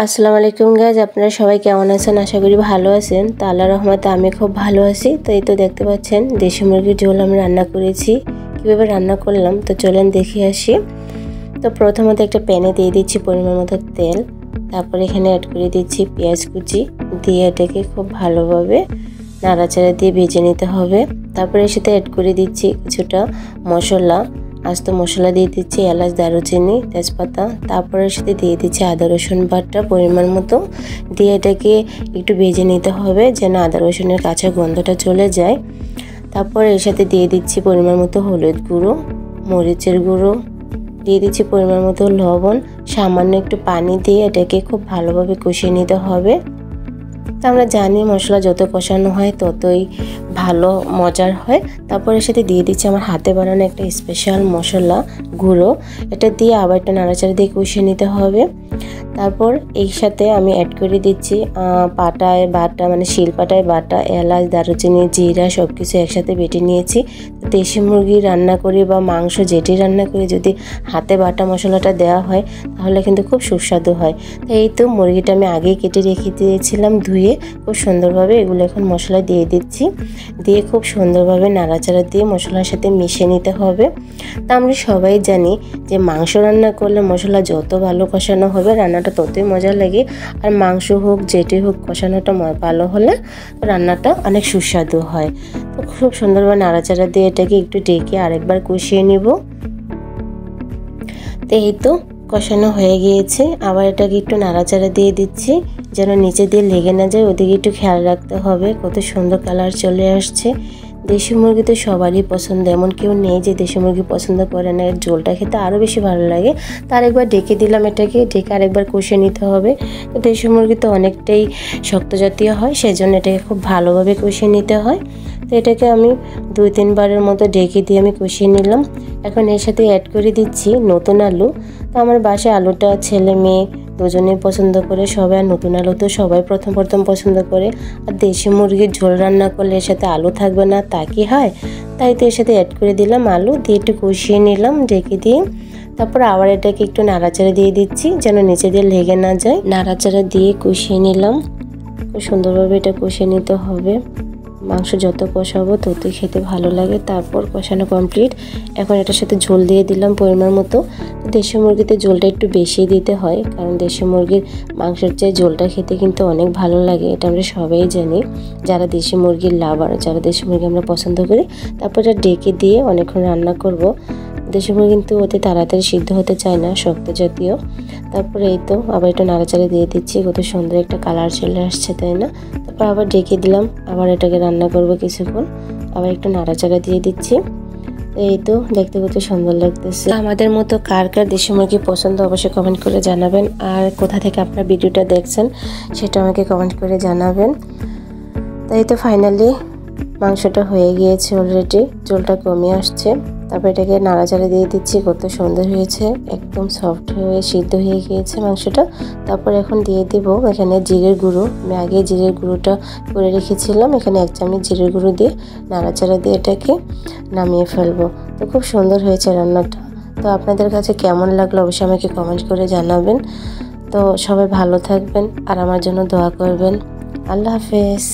আসসালামু আলাইকুম গাইজ, আপনারা সবাই কেমন আছেন? আশা করি ভালো আছেন। তো আল্লাহর রহমতে আমি খুব ভালো আছি। তো এই তো দেখতে পাচ্ছেন দেশি মুরগির ঝোল আমি রান্না করেছি। কীভাবে রান্না করলাম তো চলেন দেখে আসি। তো প্রথমত একটা প্যানে দিয়ে দিচ্ছি পরিমাণ মতো তেল, তারপর এখানে অ্যাড করে দিচ্ছি পেঁয়াজ কুচি, দিয়ে এটাকে খুব ভালোভাবে নাড়াচাড়া দিয়ে ভেজে নিতে হবে। তারপরে এর সাথে অ্যাড করে দিচ্ছি কিছুটা মশলা, আস্ত মশলা দিয়ে দিচ্ছি এলাচ, দারুচিনি, তেজপাতা। তারপরে এর সাথে দিয়ে দিচ্ছি আদা রসুন বাটা পরিমাণ মতো, দিয়ে এটাকে একটু ভেজে নিতে হবে যেন আদা রসুনের কাঁচা গন্ধটা চলে যায়। তারপর এর সাথে দিয়ে দিচ্ছি পরিমাণ মতো হলুদ গুঁড়ো, মরিচের গুঁড়ো, দিয়ে দিচ্ছি পরিমাণ মতো লবণ, সামান্য একটু পানি দিয়ে এটাকে খুব ভালোভাবে কষিয়ে নিতে হবে। তো আমরা জানি মশলা যত কষানো হয় ততই ভালো মজার হয়। তারপর এর সাথে দিয়ে দিচ্ছি আমার হাতে বানানো একটা স্পেশাল মশলা গুঁড়ো, এটা দিয়ে আবার একটা নাড়াচাড়া দিয়ে কষিয়ে নিতে হবে। তারপর এই সাথে আমি অ্যাড করে দিচ্ছি পাটায় বাটা, মানে শিলপাটায় বাটা এলাচ, দারুচিনি, জিরা সব কিছু একসাথে বেটে নিয়েছি। দেশি মুরগি রান্না করি বা মাংস যেটি রান্না করি, যদি হাতে বাটা মশলাটা দেওয়া হয় তাহলে কিন্তু খুব সুস্বাদু হয়। তো এই তো মুরগিটা আমি আগেই কেটে রেখে দিয়েছিলাম ধুয়ে, খুব সুন্দরভাবে এগুলো এখন মশলা দিয়ে দিচ্ছি, দিয়ে খুব সুন্দরভাবে নাড়াচাড়া দিয়ে মশলার সাথে মিশিয়ে নিতে হবে। তা আমরা সবাই জানি যে মাংস রান্না করলে মশলা যত ভালো কষানো হবে রান্নাটা ততই মজা লাগে, আর মাংস হোক যেটি হোক কষানোটা ভালো হলে রান্নাটা অনেক সুস্বাদু হয়। তো খুব সুন্দরভাবে নাড়াচাড়া দিয়ে এটাকে একটু ডেকে আরেকবার কষিয়ে নিব। তো এই তো কষানো হয়ে গিয়েছে, আবার এটাকে একটু নাড়াচাড়া দিয়ে দিচ্ছি যেন নিচে দিয়ে লেগে না যায়, ওদিকে একটু খেয়াল রাখতে হবে। কত সুন্দর কালার চলে আসছে। দেশি মুরগি তো সবারই পছন্দ, এমন কেউ নেই যে দেশি মুরগি পছন্দ করে না। এর ঝোলটা খেতে আরও বেশি ভালো লাগে। তার একবার ডেকে দিলাম, এটাকে ডেকে আরেকবার কষিয়ে নিতে হবে। তো দেশি মুরগি তো অনেকটাই শক্ত জাতীয় হয়, সেজন্য এটাকে খুব ভালোভাবে কষিয়ে নিতে হয়। তো এটাকে আমি 2-3 বারের মতো ডেকে দিয়ে আমি কষিয়ে নিলাম। এখন এর সাথে অ্যাড করে দিচ্ছি নতুন আলু। তো আমার বাসায় আলুটা ছেলে মেয়ে দুজনেই পছন্দ করে সবাই, আর নতুন আলু তো সবাই প্রথম পছন্দ করে। আর দেশি মুরগির ঝোল রান্না করলে এর সাথে আলু থাকবে না তা কি হয়? তাই তো এর সাথে অ্যাড করে দিলাম আলু, দিয়ে একটু কষিয়ে নিলাম ঢেকে দিয়ে। তারপর আবার এটাকে একটু নাড়াচাড়া দিয়ে দিচ্ছি যেন নিচে দিয়ে লেগে না যায়। নাড়াচাড়া দিয়ে কষিয়ে নিলাম, খুব সুন্দরভাবে এটা কষিয়ে নিতে হবে। মাংস যত কষাবো ততই খেতে ভালো লাগে। তারপর কষানো কমপ্লিট, এখন এটার সাথে ঝোল দিয়ে দিলাম পরিমাণ মতো। দেশি মুরগিতে ঝোলটা একটু বেশি দিতে হয়, কারণ দেশি মুরগির মাংসের চেয়ে ঝোলটা খেতে কিন্তু অনেক ভালো লাগে, এটা আমরা সবাই জানি যারা দেশি মুরগির লাভার, যারা দেশি মুরগি আমরা পছন্দ করি। তারপর এটা ডেকে দিয়ে অনেকক্ষণ রান্না করব। দেশি মুরগি কিন্তু অতি তাড়াতাড়ি সিদ্ধ হতে চায় না, শক্ত জাতীয়। তারপরে এই তো আবার একটু নাড়াচাড়া দিয়ে দিচ্ছি, কত সুন্দর একটা কালার চলে আসছে, তাই না? তারপর আবার ডেকে দিলাম, আবার এটাকে রান্না করব কিছুক্ষণ, আবার একটু নাড়াচাড়া দিয়ে দিচ্ছি। এই তো দেখতে কত সুন্দর লাগতেছে। আমাদের মতো কার কার দেশি মুরগি পছন্দ অবশ্যই কমেন্ট করে জানাবেন, আর কোথা থেকে আপনার ভিডিওটা দেখছেন সেটা আমাকে কমেন্ট করে জানাবেন। তাই তো ফাইনালি মাংসটা হয়ে গিয়েছে, অলরেডি ঝোলটা কমে আসছে। তারপর এটাকে নাড়াচাড়া দিয়ে দিচ্ছি, কত সুন্দর হয়েছে, একদম সফট হয়ে সিদ্ধ হয়ে গিয়েছে মাংসটা। তারপর এখন দিয়ে দিব এখানে জিরের গুঁড়ো, আমি আগে জিরের গুঁড়োটা করে রেখেছিলাম, এখানে 1 চামচ জিরের গুঁড়ো দিয়ে নাড়াচাড়া দিয়ে এটাকে নামিয়ে ফেলবো। তো খুব সুন্দর হয়েছে রান্নাটা। তো আপনাদের কাছে কেমন লাগলো অবশ্যই আমাকে কমেন্ট করে জানাবেন। তো সবাই ভালো থাকবেন আর আমার জন্য দোয়া করবেন। আল্লাহ হাফেজ।